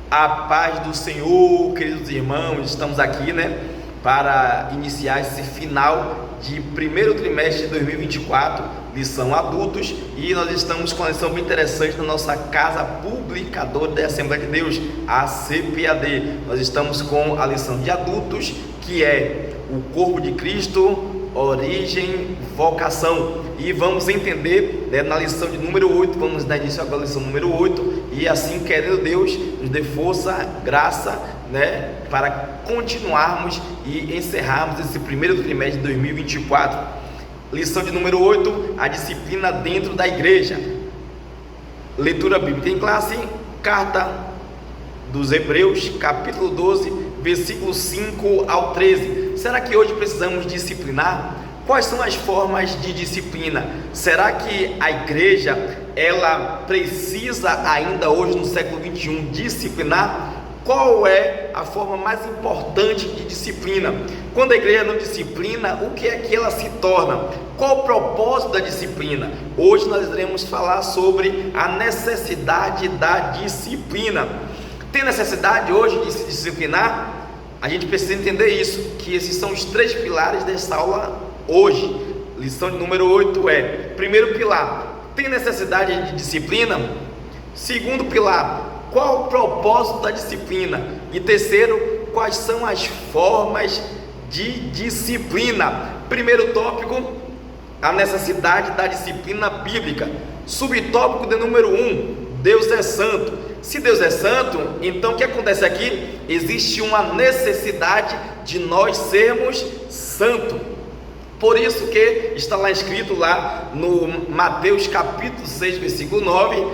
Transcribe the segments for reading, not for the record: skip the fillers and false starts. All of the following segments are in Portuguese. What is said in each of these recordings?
A paz do Senhor, queridos irmãos, estamos aqui, para iniciar esse final de primeiro trimestre de 2024, lição adultos, e nós estamos com uma lição bem interessante na nossa casa publicadora da Assembleia de Deus, a CPAD. Nós estamos com a lição de adultos, que é o corpo de Cristo, origem, vocação, e vamos entender, na lição de número 8, vamos dar início agora à lição número 8, e assim, querendo Deus, nos dê força, graça, para continuarmos e encerrarmos esse primeiro trimestre de 2024. Lição de número 8, a disciplina dentro da igreja. Leitura bíblica em classe, carta dos Hebreus, capítulo 12, versículos 5 ao 13. Será que hoje precisamos disciplinar? Quais são as formas de disciplina? Será que a igreja, ela precisa ainda hoje no século 21 disciplinar? Qual é a forma mais importante de disciplina? Quando a igreja não disciplina, o que é que ela se torna? Qual o propósito da disciplina? Hoje nós iremos falar sobre a necessidade da disciplina. Tem necessidade hoje de se disciplinar? A gente precisa entender isso, que esses são os 3 pilares dessa aula hoje. Lição de número 8 é: primeiro pilar, tem necessidade de disciplina? Segundo pilar, qual o propósito da disciplina? E terceiro, quais são as formas de disciplina? Primeiro tópico, a necessidade da disciplina bíblica. Subtópico de número 1, Deus é santo. Se Deus é santo, então o que acontece aqui? Existe uma necessidade de nós sermos santos. Por isso que está lá escrito lá no Mateus capítulo 6, versículo 9: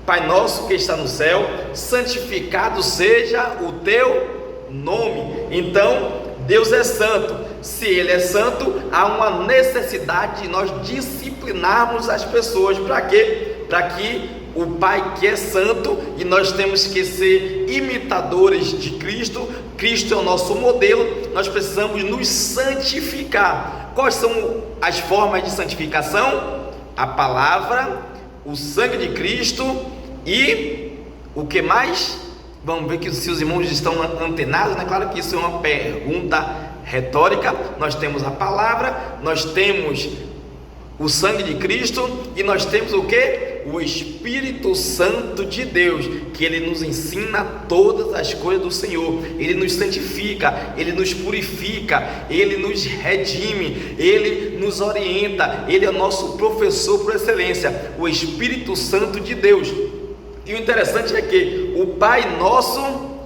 Pai nosso que está no céu, santificado seja o teu nome. Então, Deus é santo. Se Ele é santo, há uma necessidade de nós disciplinarmos as pessoas. Para quê? Para que o Pai que é santo, e nós temos que ser imitadores de Cristo, Cristo é o nosso modelo, nós precisamos nos santificar. Quais são as formas de santificação? A palavra, o sangue de Cristo e o que mais? Vamos ver que se os irmãos estão antenados, Claro que isso é uma pergunta retórica. Nós temos a palavra, nós temos o sangue de Cristo e nós temos o que? O Espírito Santo de Deus, que Ele nos ensina todas as coisas do Senhor. Ele nos santifica, Ele nos purifica, Ele nos redime, Ele nos orienta. Ele é o nosso professor por excelência, o Espírito Santo de Deus. E o interessante é que o Pai nosso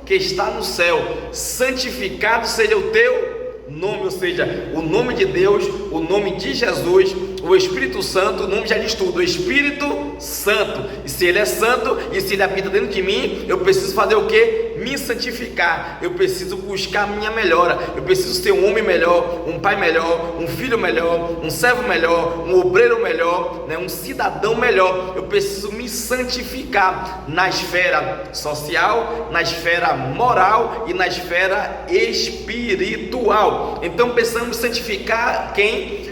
que está no céu, santificado seja o teu nome, ou seja, o nome de Deus, o nome de Jesus, o Espírito Santo, o nome já diz tudo, o Espírito Santo. E se Ele é santo, e se Ele habita dentro de mim, eu preciso fazer o quê? Me santificar. Eu preciso buscar a minha melhora. Eu preciso ser um homem melhor, um pai melhor, um filho melhor, um servo melhor, um obreiro melhor, um cidadão melhor. Eu preciso me santificar na esfera social, na esfera moral e na esfera espiritual. Então precisamos santificar quem?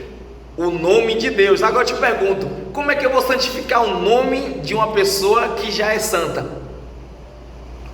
O nome de Deus. Agora eu te pergunto, como é que eu vou santificar o nome de uma pessoa que já é santa?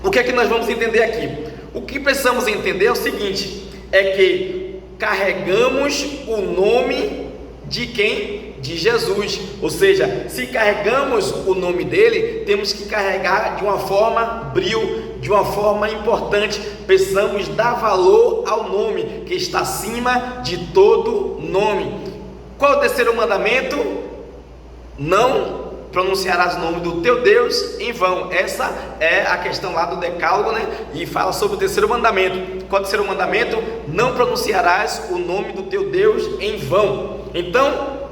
O que é que nós vamos entender aqui? O que precisamos entender é o seguinte: é que carregamos o nome de quem? De Jesus. Ou seja, se carregamos o nome dele, temos que carregar de uma forma brio, de uma forma importante. Precisamos dar valor ao nome que está acima de todo nome. Qual é o terceiro mandamento? Não pronunciarás o nome do teu Deus em vão. Essa é a questão lá do decálogo, E fala sobre o terceiro mandamento. Qual é o terceiro mandamento? Não pronunciarás o nome do teu Deus em vão. Então,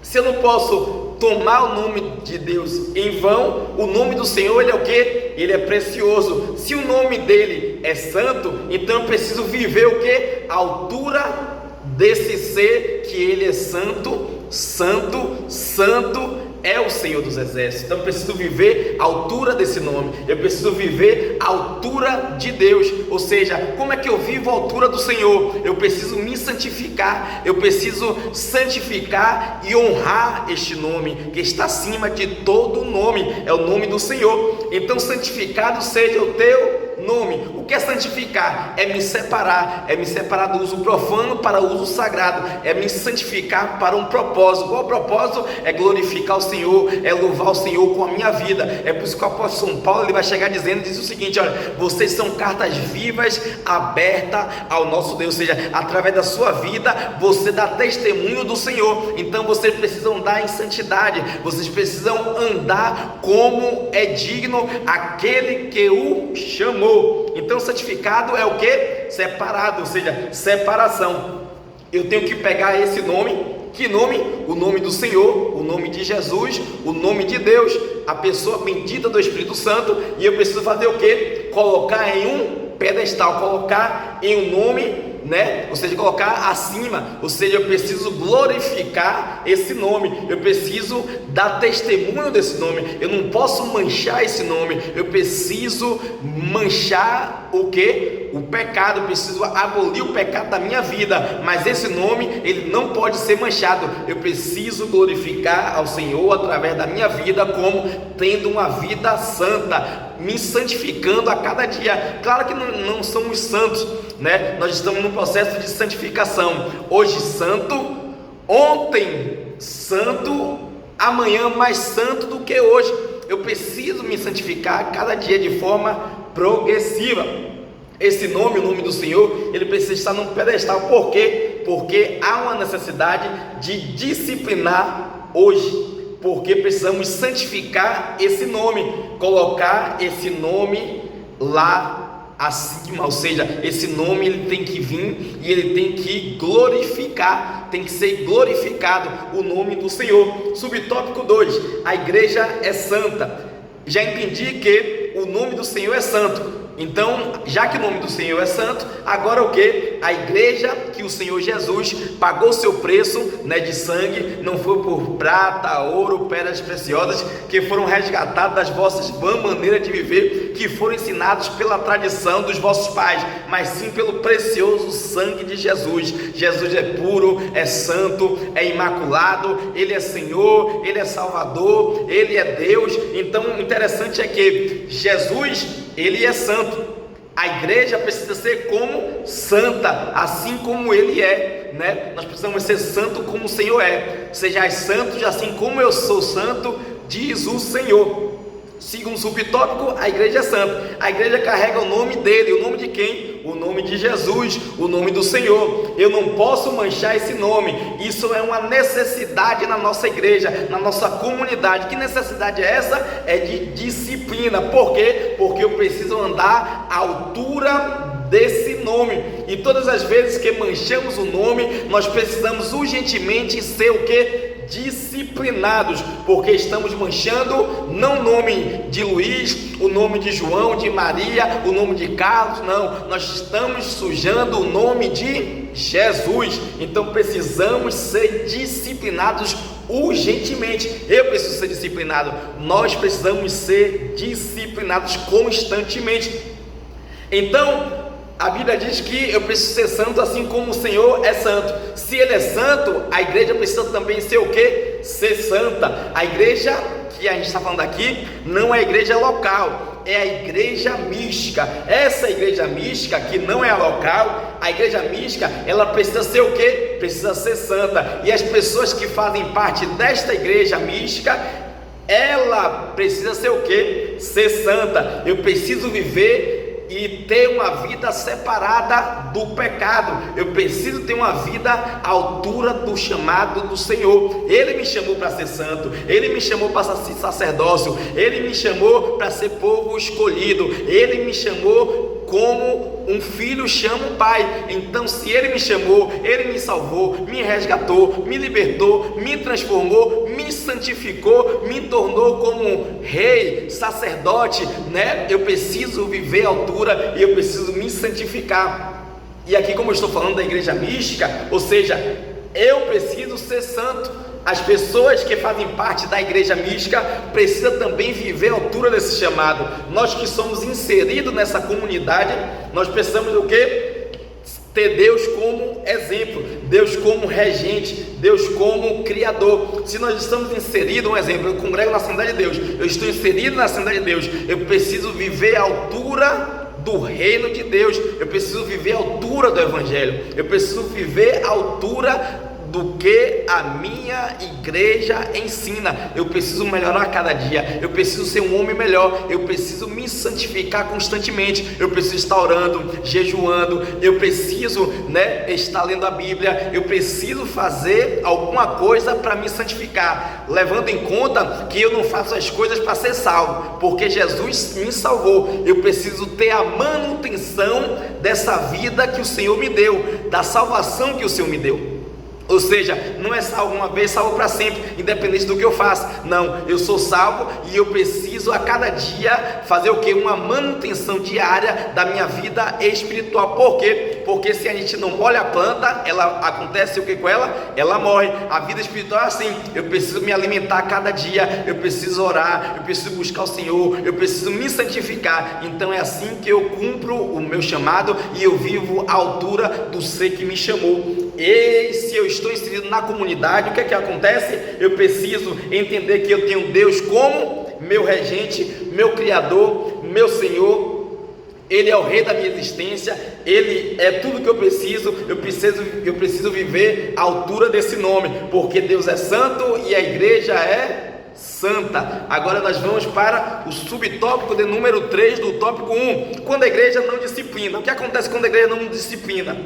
se eu não posso tomar o nome de Deus em vão, o nome do Senhor, Ele é o quê? Ele é precioso. Se o nome dele é santo, então eu preciso viver o quê? A altura desse ser que Ele é santo, santo, santo é o Senhor dos Exércitos. Então eu preciso viver a altura desse nome, eu preciso viver a altura de Deus. Ou seja, como é que eu vivo a altura do Senhor? Eu preciso me santificar, eu preciso santificar e honrar este nome que está acima de todo nome, é o nome do Senhor. Então santificado seja o teu nome. O que é santificar? É me separar do uso profano para o uso sagrado, é me santificar para um propósito. Qual o propósito? É glorificar o Senhor, é louvar o Senhor com a minha vida. É por isso que o apóstolo São Paulo ele vai chegar dizendo, diz o seguinte: olha, vocês são cartas vivas abertas ao nosso Deus, ou seja, através da sua vida você dá testemunho do Senhor. Então vocês precisam andar em santidade, vocês precisam andar como é digno aquele que o chamou. Então santificado é o que? Separado, ou seja, separação. Eu tenho que pegar esse nome. Que nome? O nome do Senhor, o nome de Jesus, o nome de Deus, a pessoa bendita do Espírito Santo. E eu preciso fazer o que? Colocar em um pedestal, colocar em um nome, né? Ou seja, colocar acima, ou seja, eu preciso glorificar esse nome, eu preciso dar testemunho desse nome, eu não posso manchar esse nome, eu preciso manchar o que? O pecado, eu preciso abolir o pecado da minha vida, mas esse nome, ele não pode ser manchado, eu preciso glorificar ao Senhor através da minha vida, como tendo uma vida santa, me santificando a cada dia. Claro que não somos santos, né? Nós estamos no processo de santificação. Hoje santo, ontem santo, amanhã mais santo do que hoje. Eu preciso me santificar a cada dia de forma progressiva. Esse nome, o nome do Senhor, ele precisa estar num pedestal. Por quê? Porque há uma necessidade de disciplinar hoje. Porque precisamos santificar esse nome, colocar esse nome lá acima, ou seja, esse nome ele tem que vir e ele tem que glorificar, tem que ser glorificado o nome do Senhor. Subtópico 2, a igreja é santa. Já entendi que o nome do Senhor é santo. Então, já que o nome do Senhor é santo, agora o que? A igreja que o Senhor Jesus pagou o seu preço, né, de sangue, não foi por prata, ouro, pedras preciosas, que foram resgatadas das vossas vãs maneiras de viver, que foram ensinados pela tradição dos vossos pais, mas sim pelo precioso sangue de Jesus. Jesus é puro, é santo, é imaculado, Ele é Senhor, Ele é Salvador, Ele é Deus. Então, o interessante é que Jesus, Ele é santo. A igreja precisa ser como santa, assim como Ele é, né? Nós precisamos ser santo como o Senhor é. Sejais santos, assim como eu sou santo, diz o Senhor. Segundo subtópico, a igreja é santa. A igreja carrega o nome dele. O nome de quem? O nome de Jesus, o nome do Senhor. Eu não posso manchar esse nome. Isso é uma necessidade na nossa igreja, na nossa comunidade. Que necessidade é essa? É de disciplina. Por quê? Porque eu preciso andar à altura desse nome. E todas as vezes que manchamos o nome, nós precisamos urgentemente ser o que? Disciplinados, porque estamos manchando não o nome de Luiz, o nome de João, de Maria, o nome de Carlos, não, nós estamos sujando o nome de Jesus. Então precisamos ser disciplinados urgentemente. Eu preciso ser disciplinado, nós precisamos ser disciplinados constantemente. Então a Bíblia diz que eu preciso ser santo assim como o Senhor é santo. Se Ele é santo, a igreja precisa também ser o que? Ser santa. A igreja que a gente está falando aqui não é a igreja local, é a igreja mística. Essa igreja mística que não é a local, a igreja mística, ela precisa ser o que? Precisa ser santa. E as pessoas que fazem parte desta igreja mística, ela precisa ser o que? Ser santa. Eu preciso viver e ter uma vida separada do pecado. Eu preciso ter uma vida à altura do chamado do Senhor. Ele me chamou para ser santo, Ele me chamou para ser sacerdócio, Ele me chamou para ser povo escolhido, Ele me chamou como um filho chama um pai. Então se Ele me chamou, Ele me salvou, me resgatou, me libertou, me transformou, me santificou, me tornou como um rei, sacerdote, né? Eu preciso viver à altura e eu preciso me santificar. E aqui, como eu estou falando da igreja mística, ou seja, eu preciso ser santo. As pessoas que fazem parte da igreja mística precisam também viver à altura desse chamado. Nós que somos inseridos nessa comunidade, nós precisamos do quê? Ter Deus como exemplo. Deus como regente, Deus como criador. Se nós estamos inseridos, um exemplo, eu congrego na Assembleia de Deus, eu estou inserido na Assembleia de Deus, eu preciso viver a altura do reino de Deus, eu preciso viver a altura do Evangelho, eu preciso viver a altura do que a minha igreja ensina. Eu preciso melhorar a cada dia, eu preciso ser um homem melhor, eu preciso me santificar constantemente, eu preciso estar orando, jejuando, eu preciso, estar lendo a Bíblia, eu preciso fazer alguma coisa para me santificar, levando em conta que eu não faço as coisas para ser salvo, porque Jesus me salvou. Eu preciso ter a manutenção dessa vida que o Senhor me deu, da salvação que o Senhor me deu. Ou seja, não é salvo uma vez, salvo para sempre, independente do que eu faça. Não, eu sou salvo e eu preciso a cada dia fazer o que? Uma manutenção diária da minha vida espiritual. Por quê? Porque se a gente não molha a planta, ela acontece o que com ela? Ela morre. A vida espiritual é assim, eu preciso me alimentar a cada dia, eu preciso orar, eu preciso buscar o Senhor, eu preciso me santificar. Então é assim que eu cumpro o meu chamado e eu vivo à altura do ser que me chamou. E se eu estou inserido na comunidade, o que é que acontece? Eu preciso entender que eu tenho Deus como meu regente, meu criador, meu Senhor. Ele é o rei da minha existência, Ele é tudo que eu preciso. Eu preciso viver à altura desse nome, porque Deus é santo e a igreja é santa. Agora nós vamos para o subtópico de número 3 do tópico 1. Quando a igreja não disciplina, o que acontece quando a igreja não disciplina?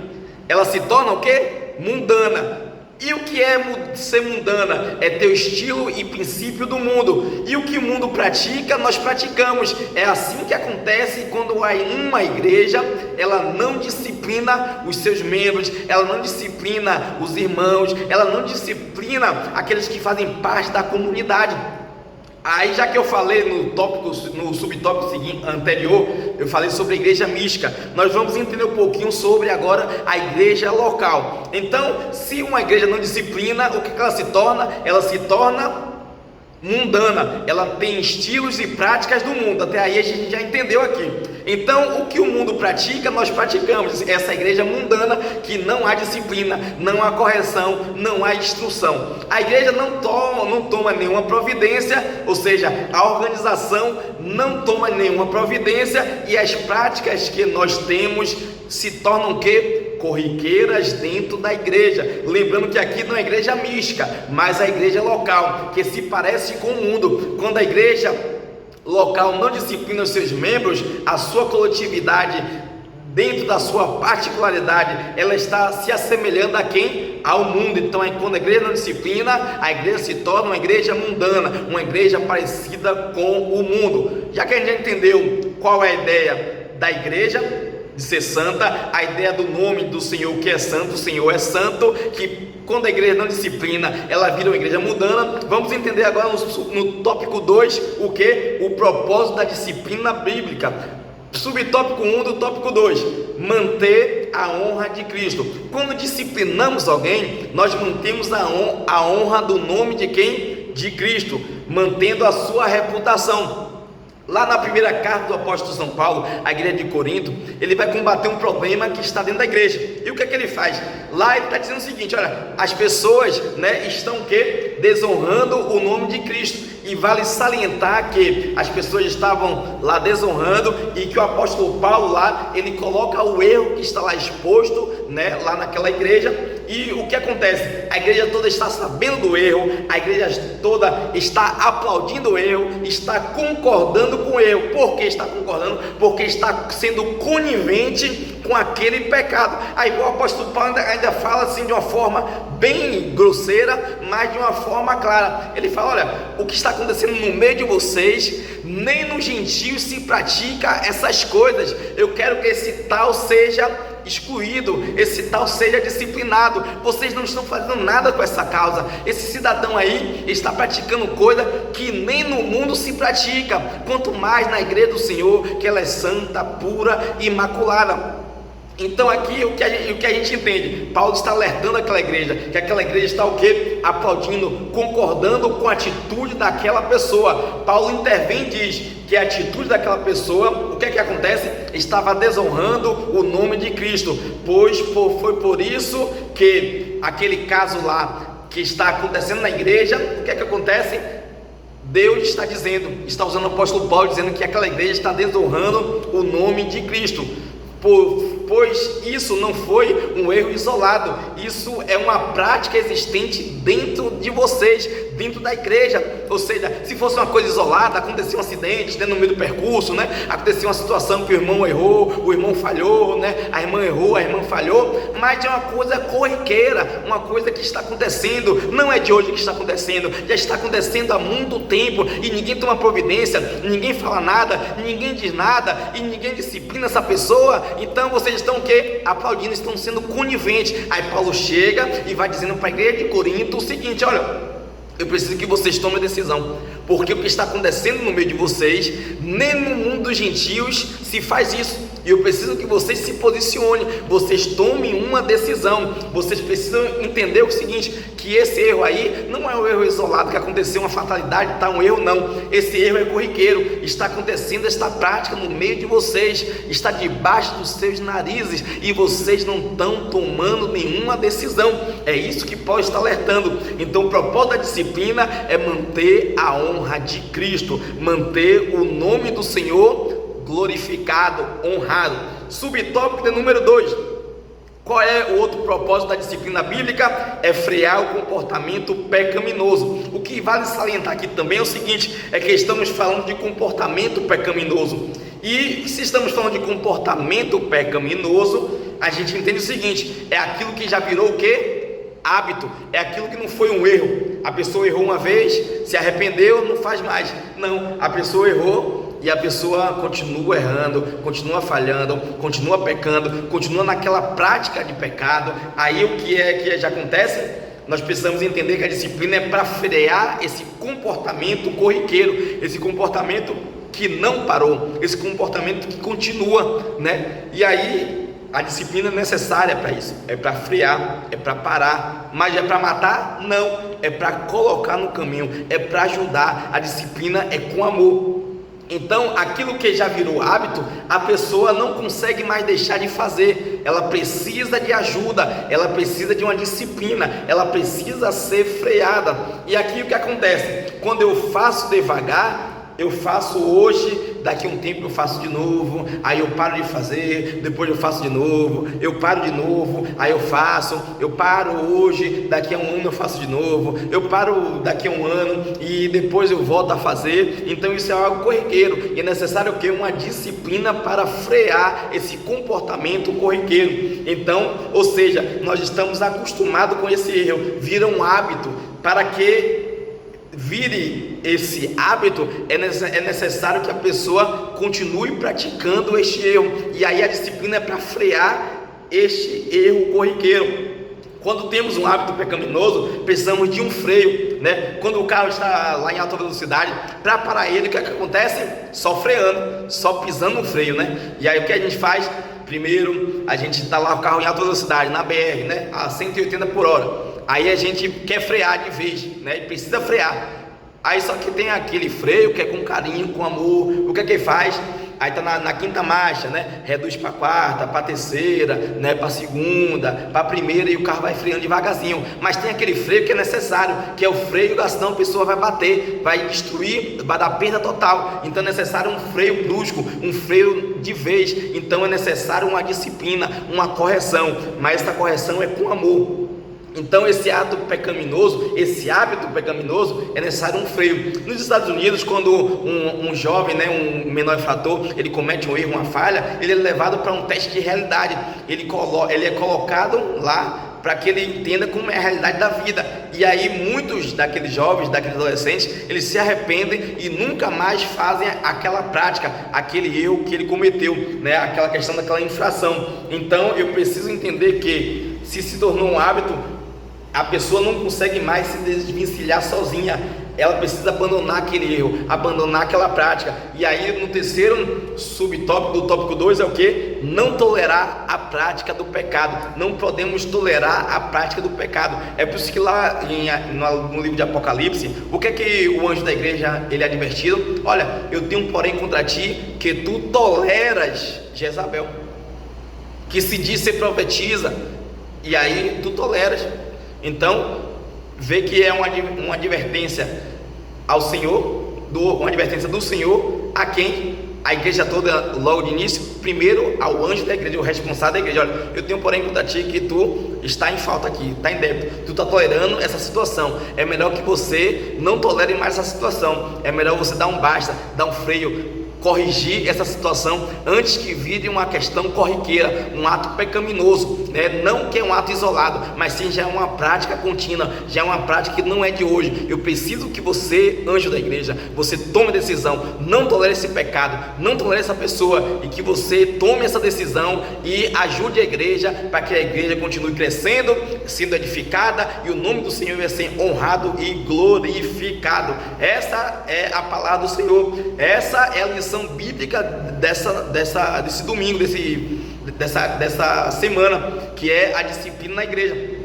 Ela se torna o quê? Mundana. E o que é ser mundana? É ter o estilo e princípio do mundo. E o que o mundo pratica, nós praticamos. É assim que acontece quando uma igreja, ela não disciplina os seus membros, ela não disciplina os irmãos, ela não disciplina aqueles que fazem parte da comunidade. Aí, já que eu falei no subtópico anterior, eu falei sobre a igreja mística, nós vamos entender um pouquinho sobre agora a igreja local. Então, se uma igreja não disciplina, o que ela se torna? Ela se torna mundana, ela tem estilos e práticas do mundo. Até aí a gente já entendeu aqui. Então, o que o mundo pratica, nós praticamos. Essa igreja mundana que não há disciplina, não há correção, não há instrução. A igreja não toma nenhuma providência, ou seja, a organização não toma nenhuma providência, e as práticas que nós temos se tornam o quê? Corriqueiras dentro da igreja. Lembrando que aqui não é igreja mística, mas a igreja local, que se parece com o mundo. Quando a igreja local não disciplina os seus membros, a sua coletividade, dentro da sua particularidade, ela está se assemelhando a quem? Ao mundo. Então, quando a igreja não disciplina, a igreja se torna uma igreja mundana, uma igreja parecida com o mundo. Já que a gente já entendeu qual é a ideia da igreja, de ser santa, a ideia do nome do Senhor que é santo, o Senhor é santo, que quando a igreja não disciplina, ela vira uma igreja mundana. Vamos entender agora no tópico 2, o que? O propósito da disciplina bíblica. Subtópico 1 do tópico 2, manter a honra de Cristo. Quando disciplinamos alguém, nós mantemos a honra do nome de quem? De Cristo, mantendo a sua reputação. Lá na primeira carta do apóstolo São Paulo, à igreja de Corinto, ele vai combater um problema que está dentro da igreja. E o que é que ele faz? Lá ele está dizendo o seguinte: olha, as pessoas estão o quê? Desonrando o nome de Cristo. E vale salientar que as pessoas estavam lá desonrando, e que o apóstolo Paulo lá, ele coloca o erro que está lá exposto, lá naquela igreja. E o que acontece? A igreja toda está sabendo do erro, a igreja toda está aplaudindo o erro, está concordando com o erro. Por que está concordando? Porque está sendo conivente com aquele pecado. Aí o apóstolo Paulo ainda fala assim de uma forma bem grosseira, mas de uma forma clara. Ele fala: olha, o que está acontecendo no meio de vocês, nem nos gentios se pratica essas coisas. Eu quero que esse tal seja excluído, esse tal seja disciplinado. Vocês não estão fazendo nada com essa causa. Esse cidadão aí está praticando coisa que nem no mundo se pratica, quanto mais na igreja do Senhor, que ela é santa, pura e imaculada. Então aqui o que a gente entende, Paulo está alertando aquela igreja, que aquela igreja está o quê? Aplaudindo, concordando com a atitude daquela pessoa. Paulo intervém e diz que a atitude daquela pessoa, o que é que acontece? Estava desonrando o nome de Cristo, pois foi por isso que aquele caso lá que está acontecendo na igreja, o que é que acontece? Deus está dizendo, está usando o apóstolo Paulo dizendo que aquela igreja está desonrando o nome de Cristo. Pois isso não foi um erro isolado, isso é uma prática existente dentro de vocês, dentro da igreja. Ou seja, se fosse uma coisa isolada, acontecia um acidente, né, no meio do percurso, né, acontecia uma situação que o irmão errou, o irmão falhou, né, a irmã errou, a irmã falhou, mas é uma coisa corriqueira, uma coisa que está acontecendo, não é de hoje que está acontecendo, já está acontecendo há muito tempo, e ninguém toma providência, ninguém fala nada, ninguém diz nada, e ninguém disciplina essa pessoa. Então vocês estão o quê? Aplaudindo, estão sendo coniventes. Aí Paulo chega e vai dizendo para a igreja de Corinto o seguinte: olha, eu preciso que vocês tomem a decisão, porque o que está acontecendo no meio de vocês, nem no mundo dos gentios se faz isso. E eu preciso que vocês se posicionem, vocês tomem uma decisão. Vocês precisam entender o seguinte, que esse erro aí não é um erro isolado, que aconteceu uma fatalidade, tá, um erro não. Esse erro é corriqueiro, está acontecendo esta prática no meio de vocês, está debaixo dos seus narizes, e vocês não estão tomando nenhuma decisão. É isso que Paulo está alertando. Então o propósito da disciplina é manter a honra de Cristo, manter o nome do Senhor glorificado, honrado. Subtópico de número 2. Qual é o outro propósito da disciplina bíblica? É frear o comportamento pecaminoso. O que vale salientar aqui também é o seguinte, é que estamos falando de comportamento pecaminoso. E se estamos falando de comportamento pecaminoso, a gente entende o seguinte, é aquilo que já virou o quê? Hábito, é aquilo que não foi um erro. A pessoa errou uma vez, se arrependeu, não faz mais. Não, a pessoa errou e a pessoa continua errando, continua falhando, continua pecando, continua naquela prática de pecado. Aí o que é que já acontece? Nós precisamos entender que a disciplina é para frear esse comportamento corriqueiro, esse comportamento que não parou, esse comportamento que continua, né? E aí a disciplina é necessária para isso, é para frear, é para parar, mas é para matar? Não, é para colocar no caminho, é para ajudar. A disciplina é com amor. Então aquilo que já virou hábito, a pessoa não consegue mais deixar de fazer, ela precisa de ajuda, ela precisa de uma disciplina, ela precisa ser freada. E aqui o que acontece? Quando eu faço devagar, eu faço hoje, daqui a um tempo eu faço de novo, aí eu paro de fazer, depois eu faço de novo, eu paro de novo, aí eu faço, eu paro hoje, daqui a um ano eu faço de novo, eu paro daqui a um ano e depois eu volto a fazer. Então isso é algo corriqueiro e é necessário o quê? Uma disciplina para frear esse comportamento corriqueiro. Então, ou seja, nós estamos acostumados com esse erro, vira um hábito. Para que vire esse hábito, é necessário que a pessoa continue praticando este erro, e aí a disciplina é para frear este erro corriqueiro. Quando temos um hábito pecaminoso, precisamos de um freio, né? Quando o carro está lá em alta velocidade, para parar ele, o que acontece? Só freando, só pisando no freio, né? E aí o que a gente faz? Primeiro, a gente está lá o carro em alta velocidade, na BR, né? A 180 por hora. Aí a gente quer frear de vez, né? E precisa frear. Aí só que tem aquele freio que é com carinho, com amor. O que é que faz? Aí tá na quinta marcha, né? Reduz para quarta, para terceira, né? Para segunda, para primeira, e o carro vai freando devagarzinho. Mas tem aquele freio que é necessário, que é o freio, senão a pessoa vai bater, vai destruir, vai dar perda total. Então é necessário um freio brusco, um freio de vez. Então é necessário uma disciplina, uma correção. Mas essa correção é com amor. Então esse hábito pecaminoso, é necessário um freio. Nos Estados Unidos, quando um jovem, né, um menor infrator, ele comete um erro, uma falha, ele é levado para um teste de realidade. Ele é colocado lá para que ele entenda como é a realidade da vida. E aí muitos daqueles jovens, daqueles adolescentes, eles se arrependem e nunca mais fazem aquela prática, aquele erro que ele cometeu, né, aquela questão daquela infração. Então eu preciso entender que se tornou um hábito, a pessoa não consegue mais se desvencilhar sozinha. ela precisa abandonar aquele erro, abandonar aquela prática. E aí no terceiro subtópico do tópico 2 é o que? Não tolerar a prática do pecado. Não podemos tolerar a prática do pecado. É por isso que lá no livro de Apocalipse, o que é que o anjo da igreja ele é advertido? Olha, eu tenho porém contra ti que tu toleras Jezabel, que se diz ser profetiza, e aí tu toleras. Então vê que é uma advertência ao Senhor, uma advertência do Senhor a quem? A igreja toda, logo de início, primeiro ao anjo da igreja, o responsável da igreja. Olha, eu tenho porém contra ti que tu está em falta aqui, está em débito, tu está tolerando essa situação. É melhor que você não tolere mais essa situação. É melhor você dar um basta, dar um freio, corrigir essa situação antes que vire uma questão corriqueira, um ato pecaminoso, né? Não que é um ato isolado, mas sim já é uma prática contínua, já é uma prática que não é de hoje. Eu preciso que você, anjo da igreja, você tome a decisão, não tolere esse pecado, não tolere essa pessoa, e que você tome essa decisão e ajude a igreja para que a igreja continue crescendo, sendo edificada, e o nome do Senhor vai ser honrado e glorificado. Essa é a palavra do Senhor, essa é a lição bíblica desse domingo, dessa semana, que é a disciplina na igreja.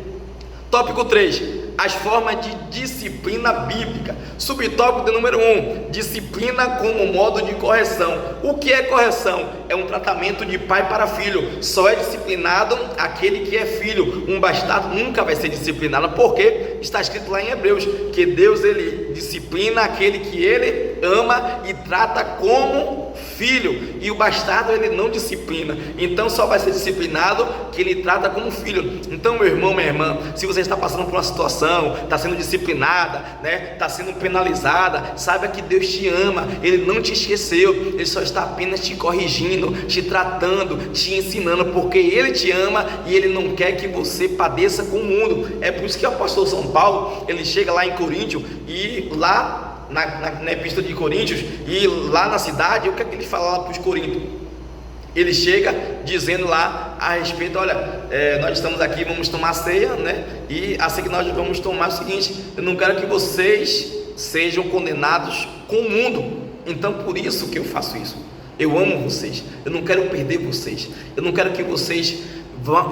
Tópico 3, as formas de disciplina bíblica. Subtópico de número 1, disciplina como modo de correção. O que é correção? É um tratamento de pai para filho. Só é disciplinado aquele que é filho. Um bastardo nunca vai ser disciplinado, porque está escrito lá em Hebreus que Deus ele disciplina aquele que ele ama e trata como filho, e o bastardo ele não disciplina. Então só vai ser disciplinado que ele trata como filho. Então, meu irmão, minha irmã, se você está passando por uma situação, está sendo disciplinada, né, está sendo penalizada, saiba que Deus te ama, Ele não te esqueceu, Ele só está apenas te corrigindo, te tratando, te ensinando, porque Ele te ama e Ele não quer que você padeça com o mundo. É por isso que o apóstolo São Paulo, ele chega lá em Coríntios, e lá na epístola de Coríntios, e lá na cidade, o que é que ele fala lá para os coríntios? Ele chega dizendo lá a respeito: olha, nós estamos aqui, vamos tomar ceia, né? E assim que nós vamos tomar é o seguinte: eu não quero que vocês sejam condenados com o mundo. Então por isso que eu faço isso. Eu amo vocês, eu não quero perder vocês, eu não quero que vocês vá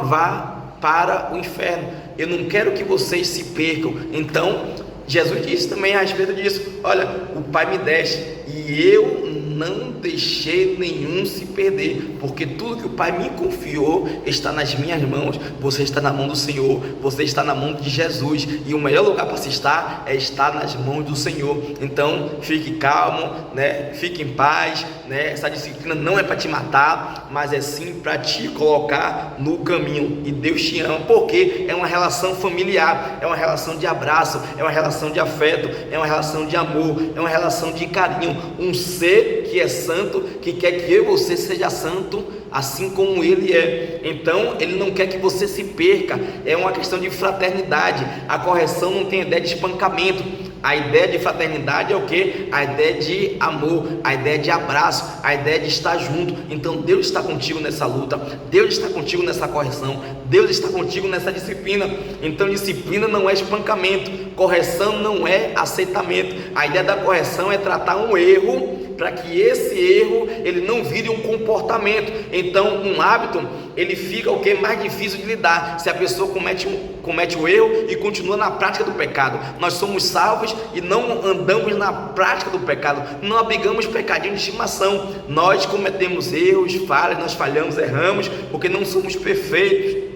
para o inferno, eu não quero que vocês se percam. Então Jesus disse também a respeito disso: olha, o Pai me deste e eu não deixei nenhum se perder, porque tudo que o Pai me confiou está nas minhas mãos. Você está na mão do Senhor, você está na mão de Jesus, e o melhor lugar para se estar é estar nas mãos do Senhor. Então fique calmo, né? Fique em paz, né? Essa disciplina não é para te matar, mas é sim para te colocar no caminho, e Deus te ama, porque é uma relação familiar, é uma relação de abraço, é uma relação de afeto, é uma relação de amor, é uma relação de carinho. Um ser que é santo, que quer que eu e você seja santo, assim como Ele é. Então Ele não quer que você se perca. É uma questão de fraternidade. A correção não tem ideia de espancamento. A ideia de fraternidade é o que? A ideia de amor, a ideia de abraço, a ideia de estar junto. Então Deus está contigo nessa luta, Deus está contigo nessa correção, Deus está contigo nessa disciplina. Então disciplina não é espancamento, correção não é aceitamento. A ideia da correção é tratar um erro para que esse erro ele não vire um comportamento. Então um hábito ele fica o que? Mais difícil de lidar se a pessoa comete o erro e continua na prática do pecado. Nós somos salvos e não andamos na prática do pecado, não abrigamos pecadinho de estimação. Nós cometemos erros, falhas, nós falhamos, erramos, porque não somos perfeitos.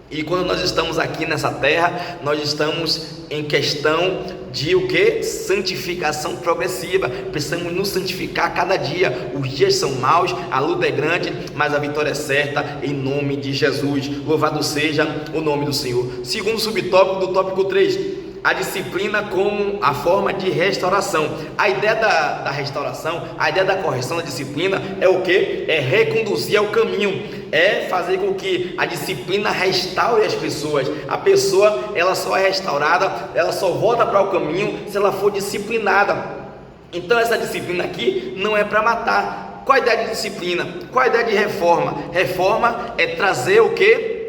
E quando nós estamos aqui nessa terra, nós estamos em questão de o que? Santificação progressiva. Precisamos nos santificar a cada dia. Os dias são maus, a luta é grande, mas a vitória é certa, em nome de Jesus. Louvado seja o nome do Senhor. Segundo subtópico do tópico 3, a disciplina como a forma de restauração. A ideia da restauração, a ideia da correção da disciplina é o que? É reconduzir ao caminho, é fazer com que a disciplina restaure as pessoas. A pessoa ela só é restaurada, ela só volta para o caminho se ela for disciplinada. Então essa disciplina aqui não é para matar. Qual a ideia de disciplina? Qual a ideia de reforma? Reforma é trazer o que?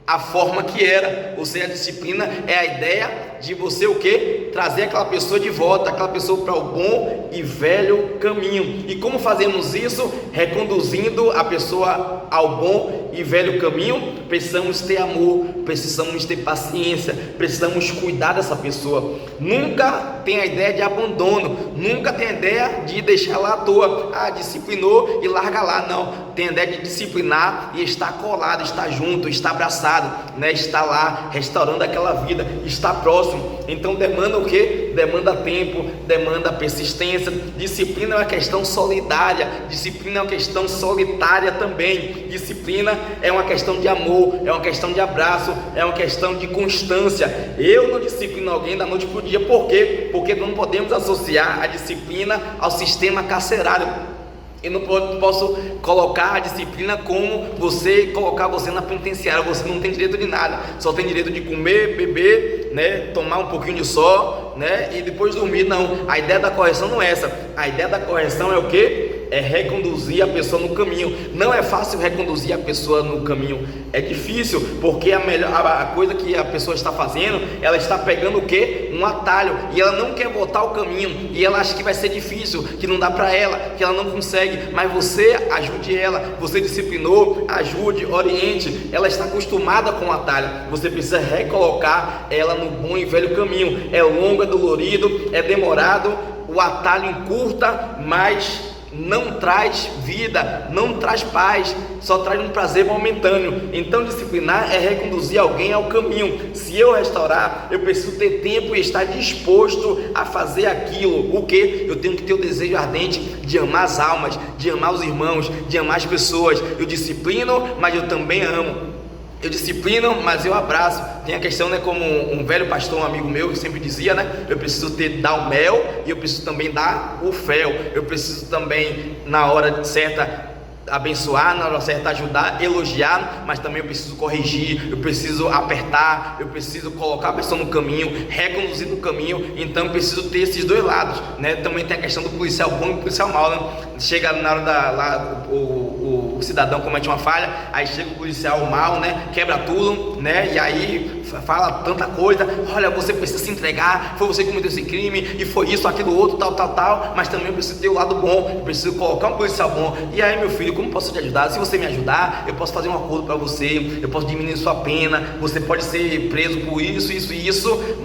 A forma que era. Ou seja, a disciplina é a ideia de você o quê? Trazer aquela pessoa de volta, aquela pessoa para o bom e velho caminho. E como fazemos isso? Reconduzindo a pessoa ao bom e velho caminho. Precisamos ter amor, precisamos ter paciência, precisamos cuidar dessa pessoa. Nunca tem a ideia de abandono, nunca tem a ideia de deixar lá à toa. Disciplinou e larga lá. Não, tem a ideia de disciplinar e estar colado, estar junto, estar abraçado, né? Estar lá restaurando aquela vida, estar próximo. Então demanda o que? Demanda tempo, demanda persistência. Disciplina é uma questão solidária, disciplina é uma questão solitária também. Disciplina é uma questão de amor, é uma questão de abraço, é uma questão de constância. Eu não disciplino alguém da noite para o dia. Por quê? Porque não podemos associar a disciplina ao sistema carcerário. Eu não posso colocar a disciplina como você colocar você na penitenciária. Você não tem direito de nada, só tem direito de comer, beber, né, tomar um pouquinho de sol, né, e depois dormir. Não, a ideia da correção não é essa. A ideia da correção é o quê? É reconduzir a pessoa no caminho. Não é fácil reconduzir a pessoa no caminho, é difícil, porque a coisa que a pessoa está fazendo, ela está pegando o quê? Um atalho, e ela não quer voltar ao caminho, e ela acha que vai ser difícil, que não dá para ela, que ela não consegue. Mas você ajude ela, você disciplinou, ajude, oriente. Ela está acostumada com o atalho, você precisa recolocar ela no bom e velho caminho. É longo, é dolorido, é demorado, o atalho encurta, mas não traz vida, não traz paz, só traz um prazer momentâneo. Então disciplinar é reconduzir alguém ao caminho. Se eu restaurar, eu preciso ter tempo e estar disposto a fazer aquilo. O que? Eu tenho que ter o desejo ardente de amar as almas, de amar os irmãos, de amar as pessoas. Eu disciplino, mas eu também amo. Eu disciplino, mas eu abraço. Tem a questão, né, como um velho pastor, um amigo meu, que sempre dizia, né, eu preciso dar o mel e eu preciso também dar o fel. Eu preciso também, na hora certa, abençoar, na hora certa ajudar, elogiar, mas também eu preciso corrigir, eu preciso apertar, eu preciso colocar a pessoa no caminho, reconduzir no caminho. Então eu preciso ter esses dois lados, né? Também tem a questão do policial bom e do policial mau, né? Chega na hora o cidadão comete uma falha, aí chega o policial mau, né? Quebra tudo, né? E aí fala tanta coisa, olha, você precisa se entregar, foi você que cometeu esse crime, e foi isso, aquilo, outro, tal, mas também eu preciso ter o lado bom, eu preciso colocar um policial bom. E aí, meu filho, como posso te ajudar? Se você me ajudar, eu posso fazer um acordo para você, eu posso diminuir sua pena, você pode ser preso por isso,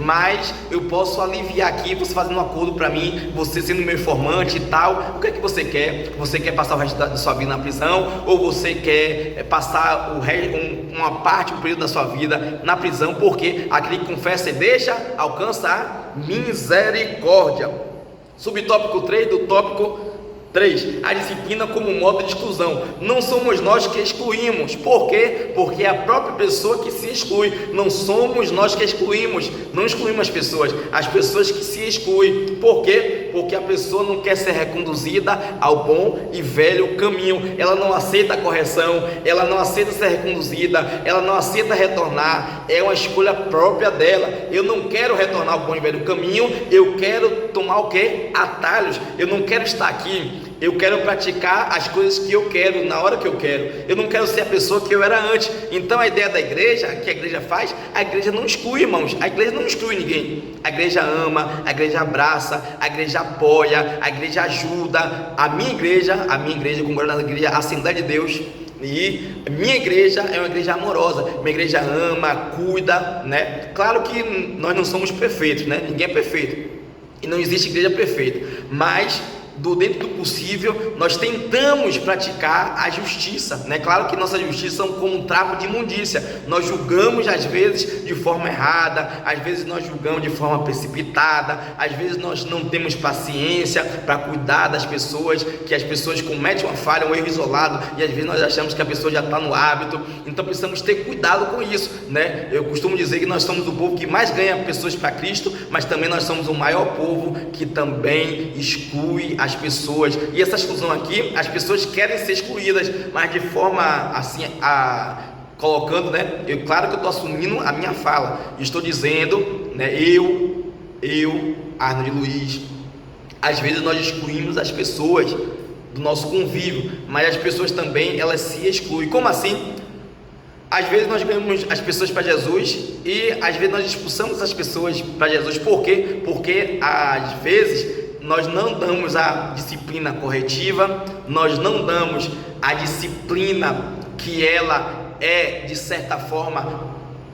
mas eu posso aliviar aqui, você fazendo um acordo para mim, você sendo meu informante e tal. O que é que você quer? Você quer passar o resto da sua vida na prisão, ou você quer passar uma parte, um período da sua vida na prisão? Porque aquele que confessa e deixa alcança a misericórdia. Subtópico 3 do tópico 3. A disciplina como modo de exclusão. Não somos nós que excluímos. Por quê? Porque é a própria pessoa que se exclui. Não somos nós que excluímos. Não excluímos as pessoas que se excluem. Por quê? Porque a pessoa não quer ser reconduzida ao bom e velho caminho. Ela não aceita a correção, ela não aceita ser reconduzida, ela não aceita retornar. É uma escolha própria dela. Eu não quero retornar ao bom e velho caminho, eu quero tomar o quê? Atalhos. Eu não quero estar aqui. Eu quero praticar as coisas que eu quero, na hora que eu quero. Eu não quero ser a pessoa que eu era antes. Então a ideia da igreja, que a igreja faz, a igreja não exclui, irmãos. A igreja não exclui ninguém. A igreja ama, a igreja abraça, a igreja apoia, a igreja ajuda. A minha igreja, como na igreja Assembleia de Deus, e minha igreja é uma igreja amorosa. Minha igreja ama, cuida, né? Claro que nós não somos perfeitos, né? Ninguém é perfeito. E não existe igreja perfeita. Mas dentro do possível, nós tentamos praticar a justiça, né? Claro que nossa justiça são como um trapo de imundícia. Nós julgamos às vezes de forma errada, às vezes nós julgamos de forma precipitada, às vezes nós não temos paciência para cuidar das pessoas, que as pessoas cometem uma falha, um erro isolado, e às vezes nós achamos que a pessoa já está no hábito. Então precisamos ter cuidado com isso, né? Eu costumo dizer que nós somos o povo que mais ganha pessoas para Cristo, mas também nós somos o maior povo que também exclui as pessoas. E essa exclusão aqui, as pessoas querem ser excluídas, mas de forma assim, colocando, né? Claro que eu estou assumindo a minha fala, estou dizendo, né? Eu, Arnold Luiz, às vezes nós excluímos as pessoas do nosso convívio, mas as pessoas também, elas se excluem. Como assim? Às vezes nós ganhamos as pessoas para Jesus e às vezes nós expulsamos as pessoas para Jesus. Por quê? Porque às vezes nós não damos a disciplina corretiva, nós não damos a disciplina que ela é, de certa forma,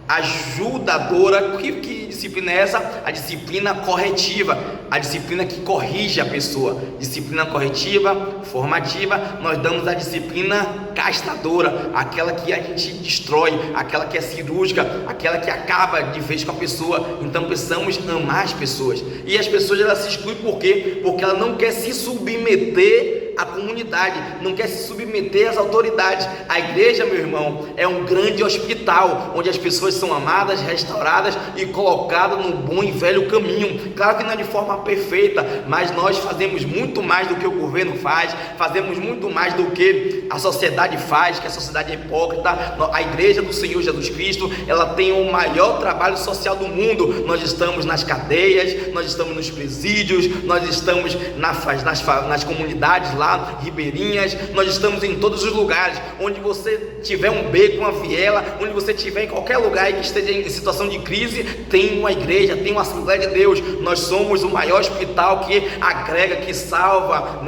ajudadora. Que disciplina é essa? A disciplina corretiva, a disciplina que corrige a pessoa. Disciplina corretiva, formativa. Nós damos a disciplina castradora, aquela que a gente destrói, aquela que é cirúrgica, aquela que acaba de vez com a pessoa. Então precisamos amar as pessoas, e as pessoas elas se excluem por quê? Porque ela não quer se submeter à comunidade, não quer se submeter às autoridades. A igreja, meu irmão, é um grande hospital onde as pessoas são amadas, restauradas e colocadas no bom e velho caminho. Claro que não é de forma perfeita, mas nós fazemos muito mais do que o governo faz, fazemos muito mais do que a sociedade faz, que a sociedade é hipócrita. A igreja do Senhor Jesus Cristo, ela tem o maior trabalho social do mundo. Nós estamos nas cadeias, nós estamos nos presídios, nós estamos nas comunidades lá, ribeirinhas, nós estamos em todos os lugares. Onde você tiver um beco, uma viela, onde você estiver em qualquer lugar que esteja em situação de crise, tem uma igreja, tem uma Assembleia de Deus. Nós somos o maior hospital que agrega, que salva,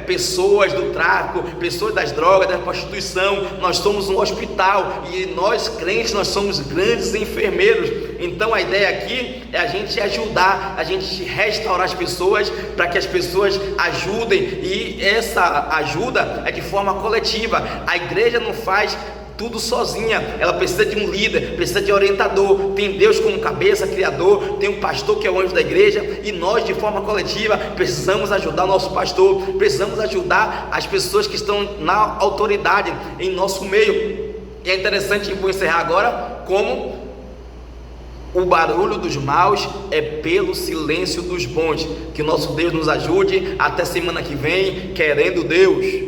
pessoas do tráfico, pessoas das drogas, da prostituição. Nós somos um hospital e nós crentes, nós somos grandes enfermeiros. Então a ideia aqui é a gente ajudar, a gente restaurar as pessoas, para que as pessoas ajudem, e essa ajuda é de forma coletiva. A igreja não faz tudo sozinha, ela precisa de um líder, precisa de orientador. Tem Deus como cabeça, criador, tem um pastor que é o anjo da igreja, e nós de forma coletiva precisamos ajudar o nosso pastor, precisamos ajudar as pessoas que estão na autoridade em nosso meio. E é interessante, vou encerrar agora, como o barulho dos maus é pelo silêncio dos bons. Que o nosso Deus nos ajude. Até semana que vem, querendo Deus.